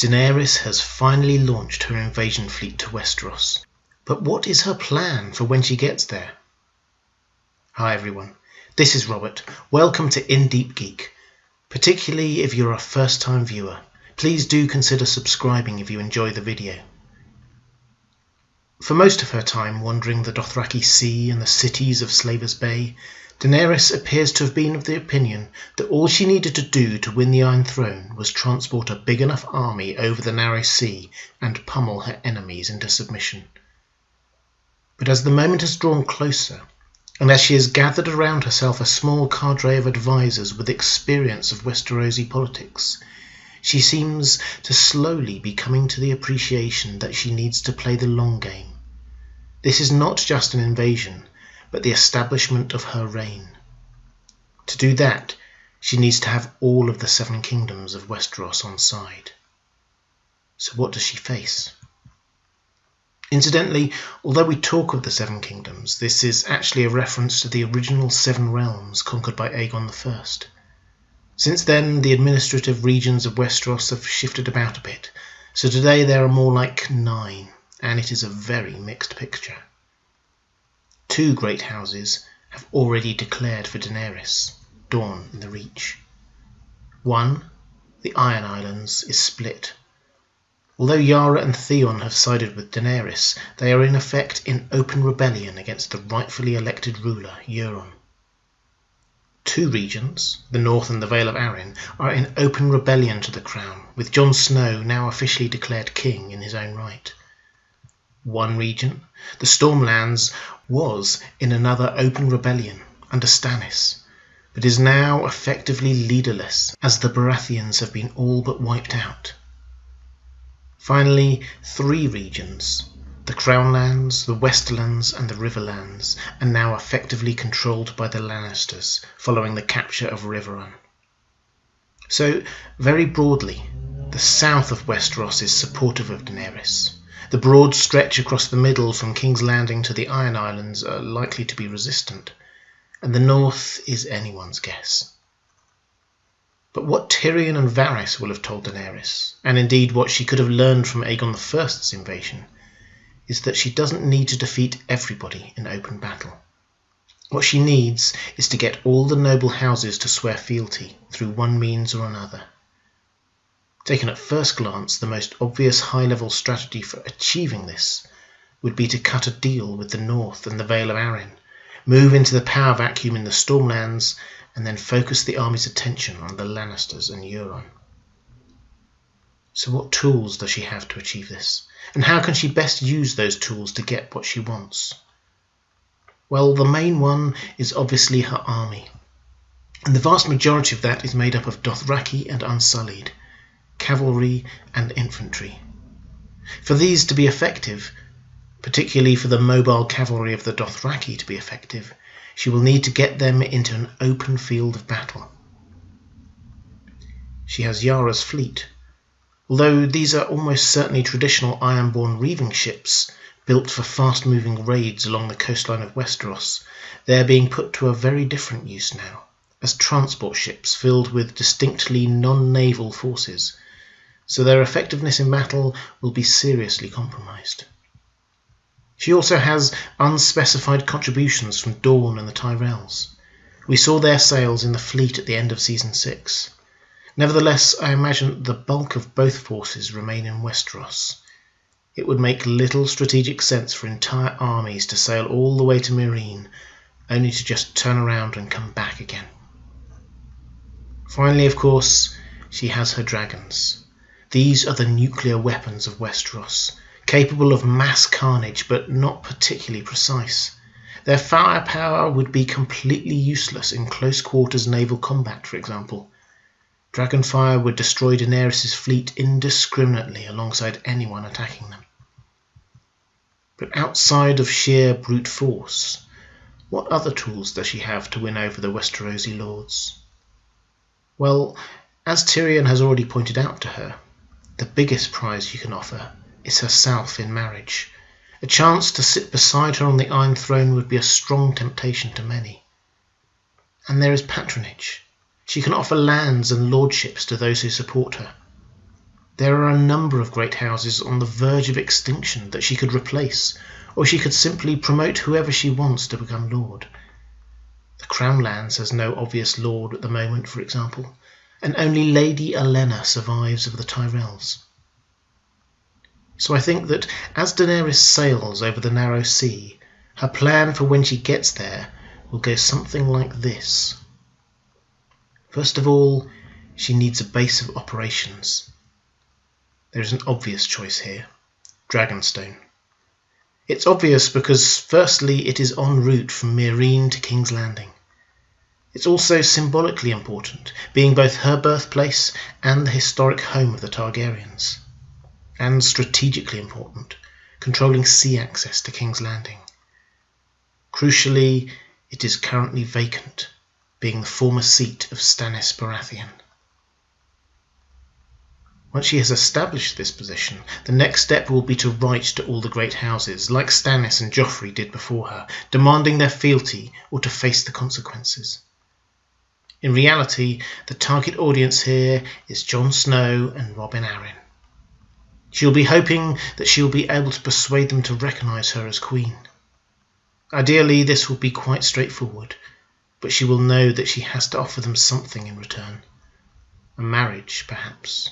Daenerys has finally launched her invasion fleet to Westeros. But what is her plan for when she gets there? Hi everyone, this is Robert. Welcome to In Deep Geek. Particularly if you're a first-time viewer, please do consider subscribing if you enjoy the video. For most of her time wandering the Dothraki Sea and the cities of Slaver's Bay, Daenerys appears to have been of the opinion that all she needed to do to win the Iron Throne was transport a big enough army over the narrow sea and pummel her enemies into submission. But as the moment has drawn closer, and as she has gathered around herself a small cadre of advisors with experience of Westerosi politics, she seems to slowly be coming to the appreciation that she needs to play the long game. This is not just an invasion, but the establishment of her reign. To do that, she needs to have all of the 7 kingdoms of Westeros on side. So what does she face? Incidentally, although we talk of the 7 kingdoms, this is actually a reference to the original 7 realms conquered by Aegon I. Since then, the administrative regions of Westeros have shifted about a bit, so today there are more like 9, and it is a very mixed picture. 2 great houses have already declared for Daenerys, Dorne and the Reach. 1, the Iron Islands, is split. Although Yara and Theon have sided with Daenerys, they are in effect in open rebellion against the rightfully elected ruler, Euron. 2 regions, the North and the Vale of Arryn, are in open rebellion to the crown, with Jon Snow now officially declared king in his own right. 1 region, the Stormlands, was in another open rebellion under Stannis, but is now effectively leaderless as the Baratheons have been all but wiped out. Finally, 3 regions, the Crownlands, the Westerlands and the Riverlands, are now effectively controlled by the Lannisters following the capture of Riverrun. So, very broadly, the south of Westeros is supportive of Daenerys. The broad stretch across the middle from King's Landing to the Iron Islands are likely to be resistant, and the north is anyone's guess. But what Tyrion and Varys will have told Daenerys, and indeed what she could have learned from Aegon I's invasion, is that she doesn't need to defeat everybody in open battle. What she needs is to get all the noble houses to swear fealty through one means or another. Taken at first glance, the most obvious high-level strategy for achieving this would be to cut a deal with the North and the Vale of Arryn, move into the power vacuum in the Stormlands, and then focus the army's attention on the Lannisters and Euron. So what tools does she have to achieve this? And how can she best use those tools to get what she wants? Well, the main one is obviously her army, and the vast majority of that is made up of Dothraki and Unsullied, cavalry and infantry. For these to be effective, particularly for the mobile cavalry of the Dothraki to be effective, she will need to get them into an open field of battle. She has Yara's fleet. Although these are almost certainly traditional ironborn reaving ships built for fast-moving raids along the coastline of Westeros, they are being put to a very different use now, as transport ships filled with distinctly non-naval forces, so their effectiveness in battle will be seriously compromised. She also has unspecified contributions from Dorne and the Tyrells. We saw their sails in the fleet at the end of Season 6. Nevertheless, I imagine the bulk of both forces remain in Westeros. It would make little strategic sense for entire armies to sail all the way to Meereen, only to just turn around and come back again. Finally, of course, she has her dragons. These are the nuclear weapons of Westeros, capable of mass carnage but not particularly precise. Their firepower would be completely useless in close-quarters naval combat, for example. Dragonfire would destroy Daenerys' fleet indiscriminately alongside anyone attacking them. But outside of sheer brute force, what other tools does she have to win over the Westerosi lords? Well, as Tyrion has already pointed out to her, the biggest prize you can offer is herself in marriage. A chance to sit beside her on the Iron Throne would be a strong temptation to many. And there is patronage. She can offer lands and lordships to those who support her. There are a number of great houses on the verge of extinction that she could replace, or she could simply promote whoever she wants to become lord. The Crown Lands has no obvious lord at the moment, for example, and only Lady Olenna survives of the Tyrells. So I think that as Daenerys sails over the narrow sea, her plan for when she gets there will go something like this. First of all, she needs a base of operations. There is an obvious choice here: Dragonstone. It's obvious because, firstly, it is en route from Meereen to King's Landing. It's also symbolically important, being both her birthplace and the historic home of the Targaryens. And strategically important, controlling sea access to King's Landing. Crucially, it is currently vacant, being the former seat of Stannis Baratheon. Once she has established this position, the next step will be to write to all the great houses, like Stannis and Joffrey did before her, demanding their fealty or to face the consequences. In reality, the target audience here is Jon Snow and Robin Arryn. She'll be hoping that she'll be able to persuade them to recognise her as queen. Ideally, this will be quite straightforward, but she will know that she has to offer them something in return. A marriage, perhaps.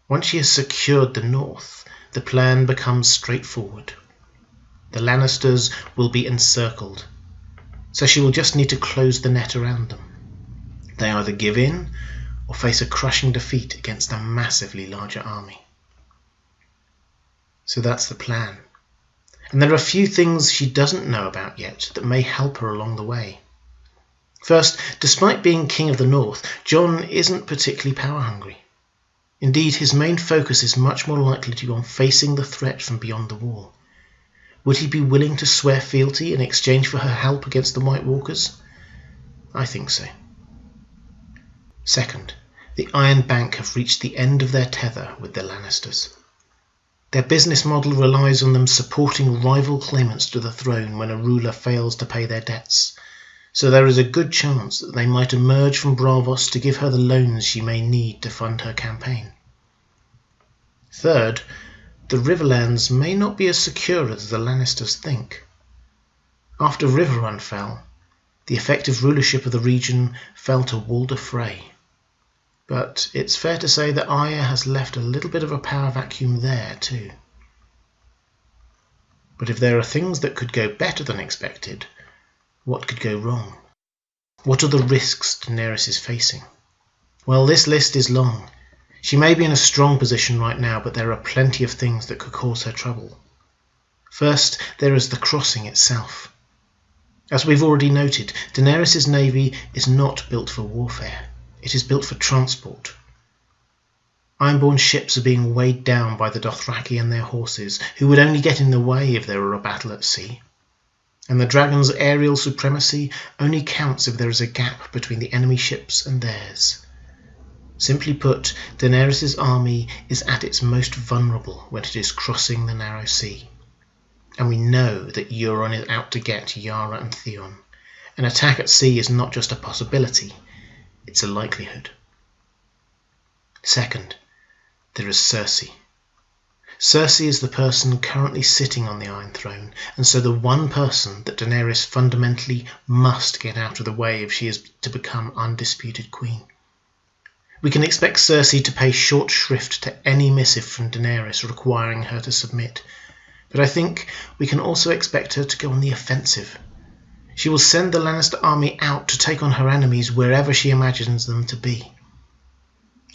Once she has secured the north, the plan becomes straightforward. The Lannisters will be encircled, so she will just need to close the net around them. They either give in or face a crushing defeat against a massively larger army. So that's the plan. And there are a few things she doesn't know about yet that may help her along the way. First, despite being King of the North, Jon isn't particularly power-hungry. Indeed, his main focus is much more likely to be on facing the threat from beyond the wall. Would he be willing to swear fealty in exchange for her help against the White Walkers? I think so. Second, the Iron Bank have reached the end of their tether with the Lannisters. Their business model relies on them supporting rival claimants to the throne when a ruler fails to pay their debts, so there is a good chance that they might emerge from Braavos to give her the loans she may need to fund her campaign. Third, the Riverlands may not be as secure as the Lannisters think. After Riverrun fell, the effective rulership of the region fell to Walder Frey. But it's fair to say that Arya has left a little bit of a power vacuum there too. But if there are things that could go better than expected, what could go wrong? What are the risks Daenerys is facing? Well, this list is long. She may be in a strong position right now, but there are plenty of things that could cause her trouble. First, there is the crossing itself. As we've already noted, Daenerys' navy is not built for warfare. It is built for transport. Ironborn ships are being weighed down by the Dothraki and their horses, who would only get in the way if there were a battle at sea. And the dragon's aerial supremacy only counts if there is a gap between the enemy ships and theirs. Simply put, Daenerys' army is at its most vulnerable when it is crossing the narrow sea. And we know that Euron is out to get Yara and Theon. An attack at sea is not just a possibility, it's a likelihood. Second, there is Cersei. Cersei is the person currently sitting on the Iron Throne, and so the one person that Daenerys fundamentally must get out of the way if she is to become undisputed queen. We can expect Cersei to pay short shrift to any missive from Daenerys requiring her to submit, but I think we can also expect her to go on the offensive. She will send the Lannister army out to take on her enemies wherever she imagines them to be.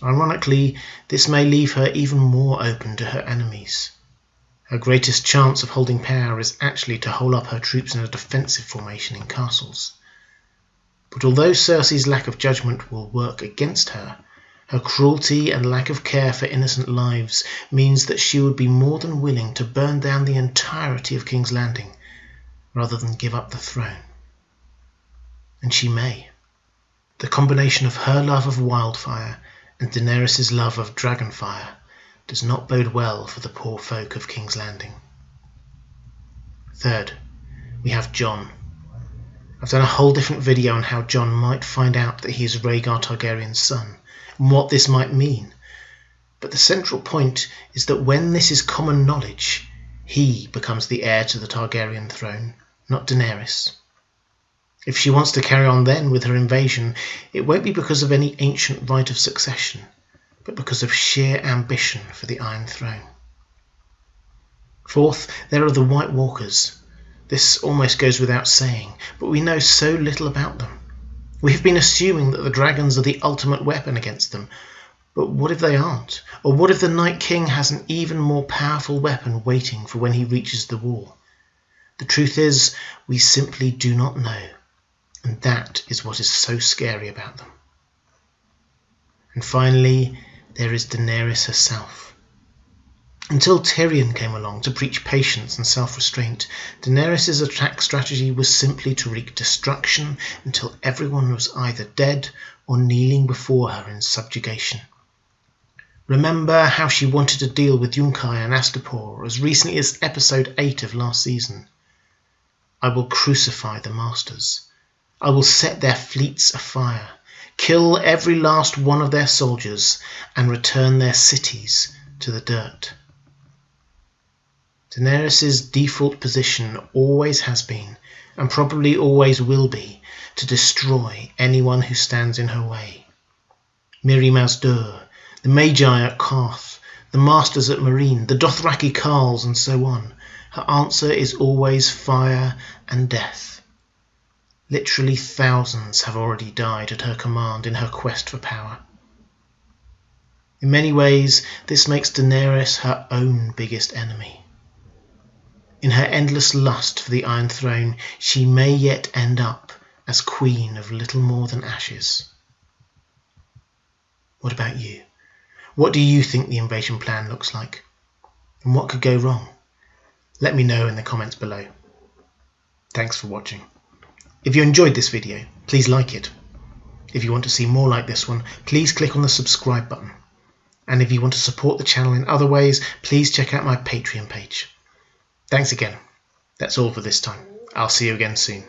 Ironically, this may leave her even more open to her enemies. Her greatest chance of holding power is actually to hold up her troops in a defensive formation in castles. But although Cersei's lack of judgment will work against her, her cruelty and lack of care for innocent lives means that she would be more than willing to burn down the entirety of King's Landing rather than give up the throne. And she may. The combination of her love of wildfire and Daenerys' love of dragonfire does not bode well for the poor folk of King's Landing. Third, we have Jon. I've done a whole different video on how Jon might find out that he is Rhaegar Targaryen's son, and what this might mean, But the central point is that when this is common knowledge, he becomes the heir to the Targaryen throne, not Daenerys. If she wants to carry on then with her invasion, it won't be because of any ancient right of succession, but because of sheer ambition for the Iron Throne. Fourth, there are the White Walkers. This almost goes without saying, but we know so little about them. We have been assuming that the dragons are the ultimate weapon against them, but what if they aren't? Or what if the Night King has an even more powerful weapon waiting for when he reaches the wall? The truth is, we simply do not know, and that is what is so scary about them. And finally, there is Daenerys herself. Until Tyrion came along to preach patience and self-restraint, Daenerys' attack strategy was simply to wreak destruction until everyone was either dead or kneeling before her in subjugation. Remember how she wanted to deal with Yunkai and Astapor as recently as episode 8 of last season. I will crucify the masters. I will set their fleets afire, kill every last one of their soldiers, and return their cities to the dirt. Daenerys' default position always has been, and probably always will be, to destroy anyone who stands in her way. Mirri Maz Dur, the Magi at Qarth, the Masters at Meereen, the Dothraki Carls, and so on. Her answer is always fire and death. Literally thousands have already died at her command in her quest for power. In many ways, this makes Daenerys her own biggest enemy. In her endless lust for the Iron Throne, she may yet end up as queen of little more than ashes. What about you? What do you think the invasion plan looks like? And what could go wrong? Let me know in the comments below. Thanks for watching. If you enjoyed this video, please like it. If you want to see more like this one, please click on the subscribe button. And if you want to support the channel in other ways, please check out my Patreon page. Thanks again. That's all for this time. I'll see you again soon.